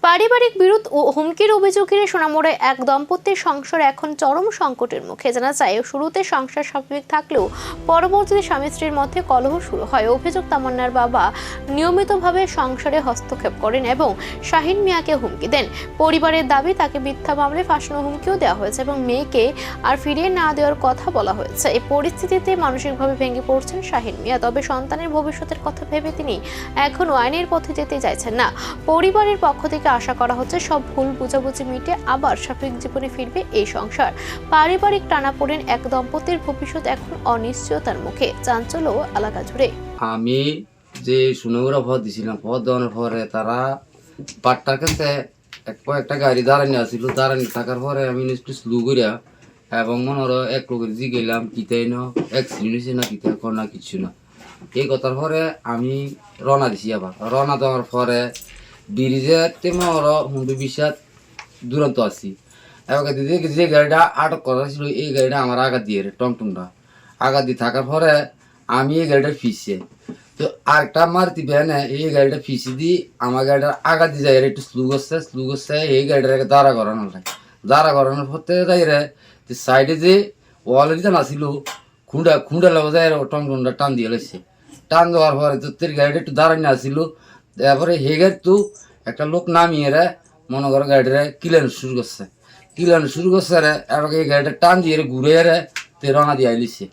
পারিবারিক বিরোধ ও হুমকির অভিযোগ ঘিরে সোনামুড়ে এক দম্পতির সংসার এখন চরম সংকটের মুখে। জানা যায়, শুরুতে সংসার স্বাভাবিক থাকলেও পরবর্তীতে স্বামী স্ত্রীর মধ্যে কলহ শুরু হয়। অভিযোগ, তামান্নার বাবা নিয়মিতভাবে সংসারে হস্তক্ষেপ করেন এবং শাহিন মিয়াকে হুমকি দেন। পরিবারের দাবি, তাকে মিথ্যা মামলায় ফাঁসানোর হুমকিও দেওয়া হয়েছে এবং মেয়েকে আর ফিরিয়ে না দেওয়ার কথা বলা হয়েছে। এই পরিস্থিতিতে মানসিকভাবে ভেঙে পড়ছেন শাহিন মিয়া। তবে সন্তানের ভবিষ্যতের কথা ভেবে তিনি এখনো আইনের পথে যেতে চাইছেন না। পরিবারের পক্ষ থেকে আশা করা হচ্ছে সব ভুল বুঝাবুঝি মিটে আবার স্বাভাবিক জীবনে ফিরবে এই সংসার। পারিবারিক টানাপোড়েন এক দম্পতির ভবিষ্যৎ এখন অনিশ্চয়তার মুখে। চাঞ্চল্য এলাকা জুড়ে। আমি যে সোনামুড়া ভর দিছিলাম, ভর দেওয়ার পরে তারা পাট্টার কাছে একটা গাড়ি দাঁড়ানি আসছিল। দাঁড়ানি থাকার পরে আমি একটু স্লো করিয়া এবং মনে হলো এক লোকের জি গেলাম কিতাই না অ্যাক্সিডেন্ট হয়েছে না কিতা না কিছু না। এই কথার পরে আমি রওনা দিছি। আবার রওনা দেওয়ার পরে ব্রিজের তেমন হুন্ডু বিশ্বাস দূরত্ব আছি। এবার দিদি যে গাড়িটা আটক করা ছিল, এই গাড়িটা আমার আঘাত দিয়ে টমটমটা আঘাত দিয়ে থাকার পরে আমি এই গাড়িটা ফিসছে। তো আরেকটা মারতি ভ্যানে এই গাড়িটা ফিসি দিই আমার গাড়িটার আঘাত দিয়ে যায়, একটু স্লু করছে এই গাড়িটাকে দাঁড়া করানো লাগে। দাঁড়া করানোর পর থেকে যাই রে সাইডে যে ওয়ালের যে নাছিল খুঁড়া লাগা যায় টমটমটা টান দিয়ে লাগছে। টান দেওয়ার পরে তো তোর গাড়িটা একটু দাঁড়ানি আসছিল। তারপরে হে গাড়ি তো একটা লোক নামিয়ে রে মনে করো গাড়িটা কিলানো শুরু করছে রে। এবার এই গাড়িটা টান দিয়ে ঘুরে রে তে রওনা দিয়ে আইলিছে।